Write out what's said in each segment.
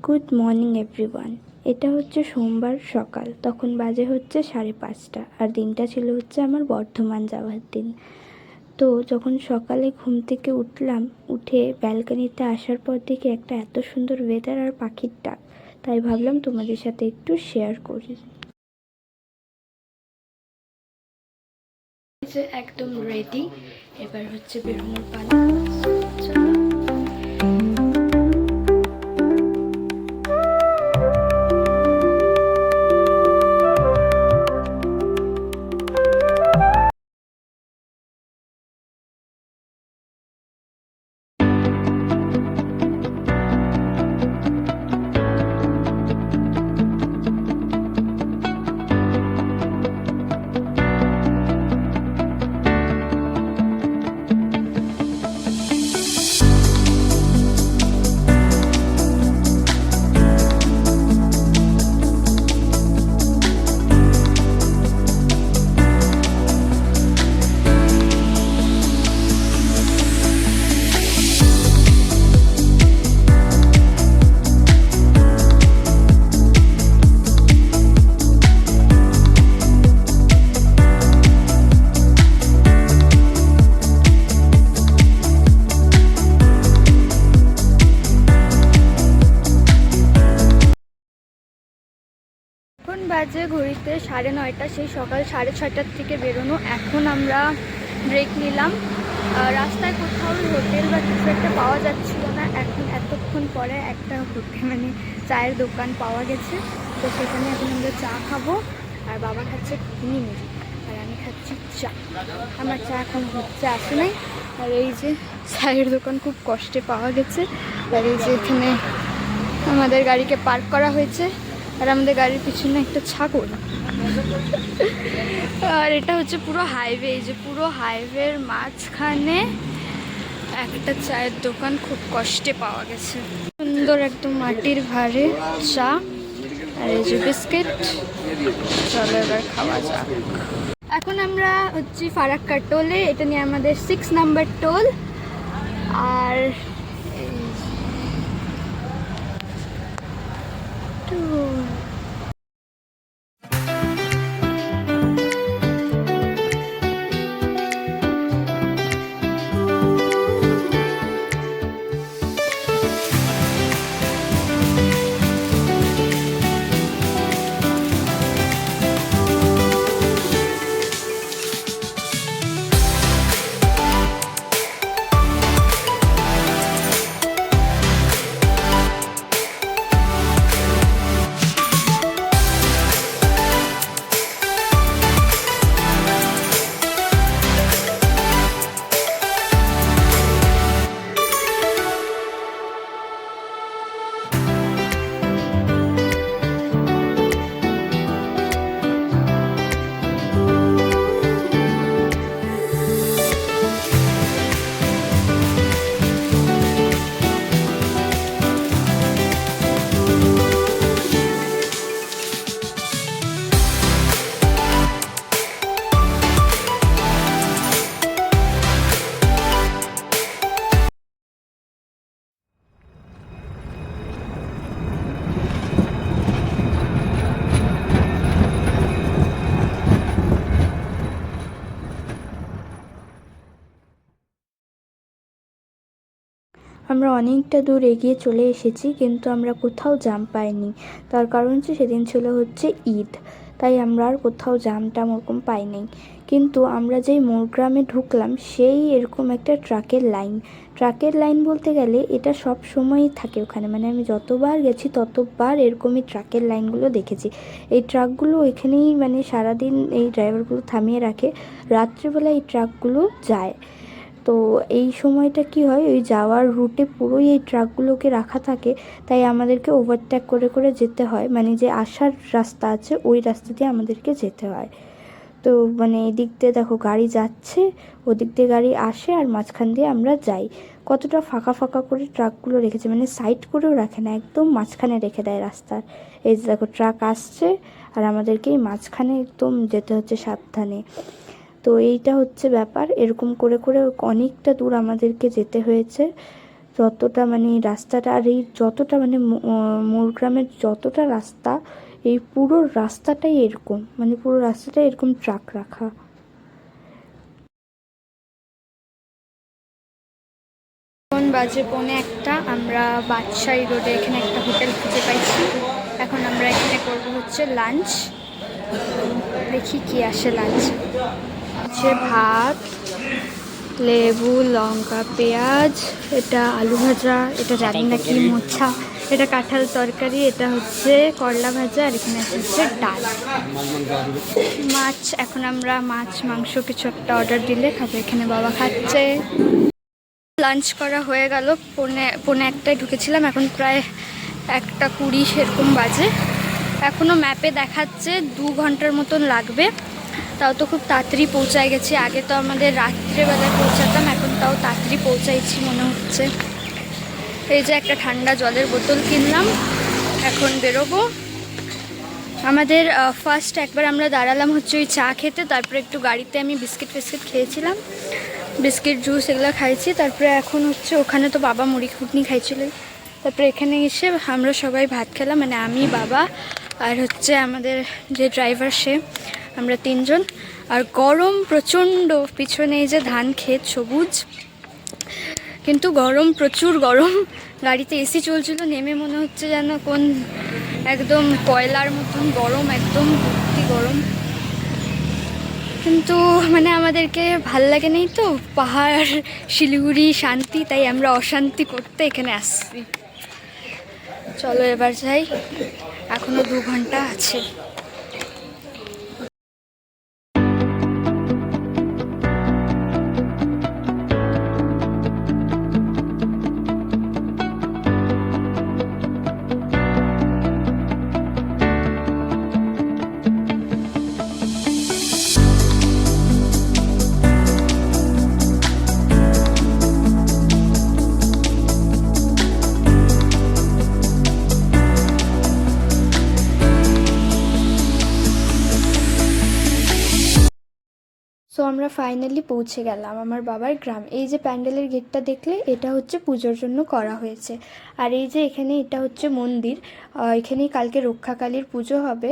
Good morning everyone. এটা হচ্ছে সোমবার সকাল, তখন বাজে হচ্ছে 5:30, আর দিনটা ছিল হচ্ছে আমার বর্ধমান যাওয়ার দিন। তো যখন সকালে ঘুম থেকে উঠলাম, উঠে ব্যালকনিতে আসার পর দেখি একটা এত সুন্দর ওয়েদার আর পাখির ডাক, তাই ভাবলাম তোমাদের সাথে একটু শেয়ার করি। একদম রেডি, এবার হচ্ছে বেরোনোর পালা। চলো। এখন বাজে ঘড়িতে 9:30, সেই সকাল 6:30 থেকে বেরোনো। এখন আমরা ব্রেক নিলাম, রাস্তায় কোথাও হোটেল বা কিছু একটা পাওয়া যাচ্ছিল না। এখন এতক্ষণ পরে একটা হোটেল মানে চায়ের দোকান পাওয়া গেছে, তো সেখানে এখন আমরা চা খাবো। আর বাবা খাচ্ছে নিমকি আর আমি খাচ্ছি চা। আমার চা এখন হচ্ছে আসে নাই। আর এই যে চায়ের দোকান খুব কষ্টে পাওয়া গেছে। আর এই যে এখানে আমাদের গাড়িকে পার্ক করা হয়েছে, আর আমাদের গাড়ির পিছনে একটা ছাগল। আর এটা হচ্ছে পুরো হাইওয়ে, এই যে পুরো হাইওয়ের মাঝখানে একটা চায়ের দোকান খুব কষ্টে পাওয়া গেছে। সুন্দর একদম মাটির ভারে চা আর এই যে বিস্কিট। চলো এবার খাওয়া যাক। এখন আমরা হচ্ছি ফারাক্কা টোলে, এটা নিয়ে আমাদের 6 নাম্বার টোল। আর আমরা অনেকটা দূর এগিয়ে চলে এসেছি, কিন্তু আমরা কোথাও জ্যাম পাইনি। তার কারণ হচ্ছে সেদিন ছিল হচ্ছে ঈদ, তাই আমরা আর কোথাও জ্যামটা ওরকম পাইনি। কিন্তু আমরা যেই মোরগ্রামে ঢুকলাম, সেই এরকম একটা ট্রাকের লাইন বলতে গেলে এটা সব সময়ই থাকে ওখানে। মানে আমি যতবার গেছি ততবার এরকমই ট্রাকের লাইনগুলো দেখেছি। এই ট্রাকগুলো ওইখানেই মানে সারাদিন এই ড্রাইভারগুলো থামিয়ে রাখে, রাত্রিবেলা এই ট্রাকগুলো যায়। তো এই সময়টা কি হয়, ওই যাওয়ার রুটে পুরোই এই ট্রাকগুলোকে রাখা থাকে, তাই আমাদেরকে ওভারটেক করে করে যেতে হয়। মানে যে আসার রাস্তা আছে ওই রাস্তা দিয়ে আমাদেরকে যেতে হয়। তো মানে এদিক দিয়ে দেখো গাড়ি যাচ্ছে, ওদিক দিয়ে গাড়ি আসে, আর মাঝখান দিয়ে আমরা যাই। কতটা ফাঁকা ফাঁকা করে ট্রাকগুলো রেখেছে, মানে সাইড করেও রাখে না, একদম মাঝখানে রেখে দেয় রাস্তার। এই যে দেখো ট্রাক আসছে, আর আমাদেরকে এই মাঝখানে একদম যেতে হচ্ছে সাবধানে। তো এইটা হচ্ছে ব্যাপার, এরকম করে করে অনেকটা দূর আমাদেরকে যেতে হয়েছে। যতটা মানে রাস্তাটা, আর এই যতটা মানে মোর গ্রামের যতটা রাস্তা, এই পুরো রাস্তাটাই এরকম, মানে পুরো রাস্তাটাই এরকম ট্রাক রাখা। এখন বাজে 1:45, আমরা বাদশাহী রোডে এখানে একটা হোটেল খুঁজে পাইছি। এখন আমরা এখানে করবো হচ্ছে লাঞ্চ, দেখি কি আসে লাঞ্চ। হচ্ছে ভাত, লেবু, লঙ্কা, পেঁয়াজ, এটা আলু ভাজা, এটা জানি না কি, মোছা, এটা কাঁঠাল তরকারি, এটা হচ্ছে করলা ভাজা, আর এখানে হচ্ছে ডাল, মাছ। এখন আমরা মাছ মাংস কিছু একটা অর্ডার দিলে খাবো। এখানে বাবা খাচ্ছে। লাঞ্চ করা হয়ে গেল, পৌনে একটায় ঢুকেছিলাম, এখন প্রায় 1:20 সেরকম বাজে। এখনও ম্যাপে দেখাচ্ছে 2 ঘন্টার মতন লাগবে, তাও তো খুব তাড়াতাড়ি পৌঁছায় গেছি। আগে তো আমাদের রাত্রেবেলায় পৌঁছাতাম, এখন তাও তাড়াতাড়ি পৌঁছাইছি মনে হচ্ছে। এই যে একটা ঠান্ডা জলের বোতল কিনলাম, এখন বেরোবো। আমাদের ফার্স্ট একবার আমরা দাঁড়ালাম হচ্ছে ওই চা খেতে, তারপরে একটু গাড়িতে আমি বিস্কিট ফিস্কিট খেয়েছিলাম, বিস্কিট জুস এগুলো খাইছি। তারপরে এখন হচ্ছে ওখানে তো বাবা মুড়ি ঘুগনি খাইছিল, তারপরে এখানে এসে আমরা সবাই ভাত খেলাম, মানে আমি, বাবা, আর হচ্ছে আমাদের যে ড্রাইভার সে, আমরা 3 জন। আর গরম প্রচণ্ড, পিছনে এই যে ধান ক্ষেত সবুজ, কিন্তু গরম, প্রচুর গরম। গাড়িতে এসি চলছিল, নেমে মনে হচ্ছে যেন কোন একদম কয়লার মতন গরম, একদম ভর্তি গরম। কিন্তু মানে আমাদেরকে ভাল লাগে নেই তো, পাহাড়, শিলিগুড়ি শান্তি, তাই আমরা অশান্তি করতে এখানে আসছি। চলো এবার যাই, এখনো 2 ঘন্টা আছে। সো আমরা ফাইনালি পৌঁছে গেলাম আমার বাবার গ্রাম। এই যে প্যান্ডেলের গেটটা দেখলে, এটা হচ্ছে পুজোর জন্য করা হয়েছে। আর এই যে এখানে এটা হচ্ছে মন্দির, এখানেই কালকে রক্ষাকালীর পুজো হবে।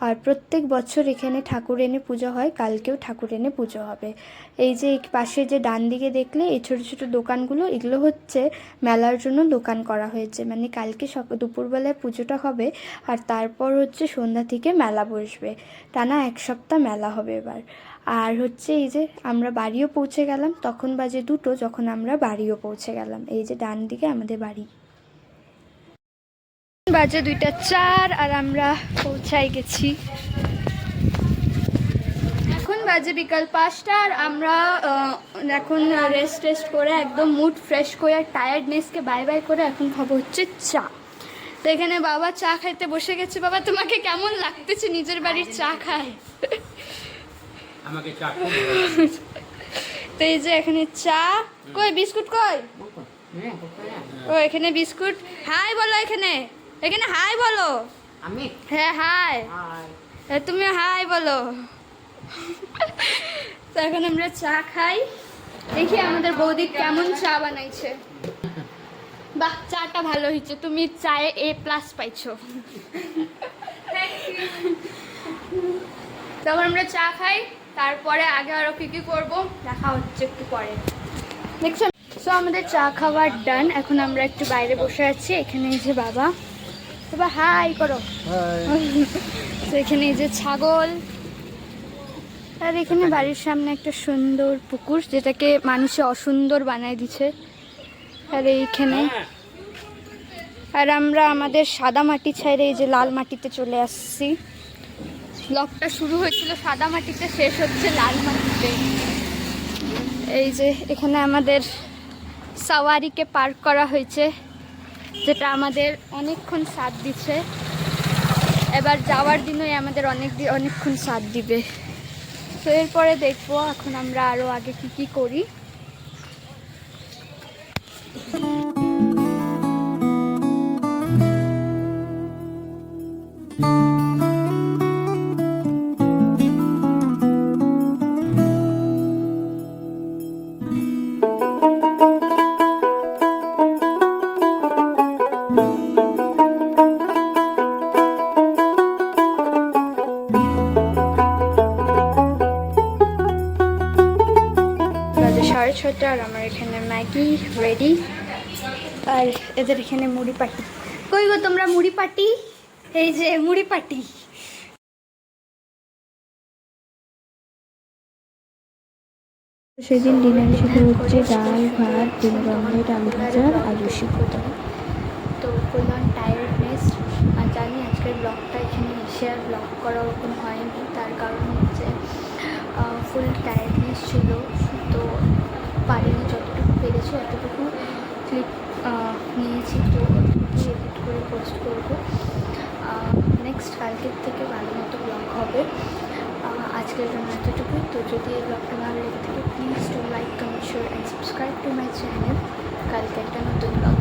আর প্রত্যেক বছর এখানে ঠাকুর এনে পুজো হয়, কালকেও ঠাকুর এনে পুজো হবে। এই যে পাশে যে ডান দিকে দেখলে এই ছোটো ছোটো দোকানগুলো, এগুলো হচ্ছে মেলার জন্য দোকান করা হয়েছে। মানে কালকে দুপুরবেলায় পুজোটা হবে, আর তারপর হচ্ছে সন্ধ্যা থেকে মেলা বসবে, টানা 1 সপ্তাহ মেলা হবে এবার। আর হচ্ছে এই যে আমরা বাড়িও পৌঁছে গেলাম, তখন বাজে 2টো যখন আমরা বাড়িও পৌঁছে গেলাম। এই যে ডান দিকে আমাদের বাড়ি, বাজে 2:04 আর আমরা পৌঁছাই গেছি। এখন বাজে বিকাল 5টা আর আমরা এখন রেস্ট করে একদম মুড ফ্রেশ করে, টায়ার্ডনেসকে বাই বাই করে এখন খাবো হচ্ছে চা। তো এখানে বাবা চা খাইতে বসে গেছে। বাবা, তোমাকে কেমন লাগতেছে নিজের বাড়ির চা খায়? আমাকে চা তো এই যে এখানে চা, কই বিস্কুট কই? ও এখানে বিস্কুট। হাই বলো, এখানে এখানে হাই বলো। আমি হ্যাঁ হাই, তুমি হাই বলো। তো এখন আমরা চা খাই, দেখি আমাদের বৌদি কেমন চা বানাইছে। বাহ, চাটা ভালো হয়েছে, তুমি চায়ে A+ পাইছো। তখন আমরা চা খাই, তারপরে আগে আরো কি কি করবো দেখা হচ্ছে একটু পরে, দেখছো। সো আমাদের চা খাওয়ার ডান, এখন আমরা একটু বাইরে বসে আছি। এখানে এই যে বাবা, এবার হাই করো। তো এখানে এই যে ছাগল, আর এখানে বাড়ির সামনে একটা সুন্দর পুকুর, যেটাকে মানুষে অসুন্দর বানায় দিছে। আর এইখানে, আর আমরা আমাদের সাদা মাটি ছেড়ে এই যে লাল মাটিতে চলে আসছি। ব্লগটা শুরু হয়েছিল সাদা মাটিতে, শেষ হচ্ছে লাল মাটিতে। এই যে এখানে আমাদের সাওয়ারিকে পার্ক করা হয়েছে, যেটা আমাদের অনেকক্ষণ সাথ দিচ্ছে। এবার যাওয়ার দিনই আমাদের অনেকক্ষণ সাথ দিবে। তো এরপরে দেখবো এখন আমরা আরও আগে কি করি। খাটা আর আমার এখানে ম্যাগি রেডি। আর এদের এখানে মুড়ি পাটি। কই গো তোমরা মুড়ি পাটি? এই যে মুড়ি পাটি। সেদিন ডিনারে ছিল হচ্ছে ডাল ভাত, 3 রকমের আলু ভাজা, আলু সিদ্ধ। তো ফুল অন টায়ার্ডনেস। আর জানি আজকের ব্লগটা এখানে এসে আর ব্লগ করা ওরকম হয়নি, তার কারণ হচ্ছে ফুল টায়ার্ডনেস ছিল। তো পারিনি, যতটুকু পেরেছি অতটুকু ক্লিপ নিয়েছি। তো অতটুকু এডিট করে পোস্ট করবো। নেক্সট কালকের থেকে ভালো মতো ব্লগ হবে। আজকের জন্য এতটুকুই। তো যদি এই ব্লগটা ভালো লেগে থাকে please do like, comment, share and subscribe to my channel. কালকে একটা নতুন ব্লগ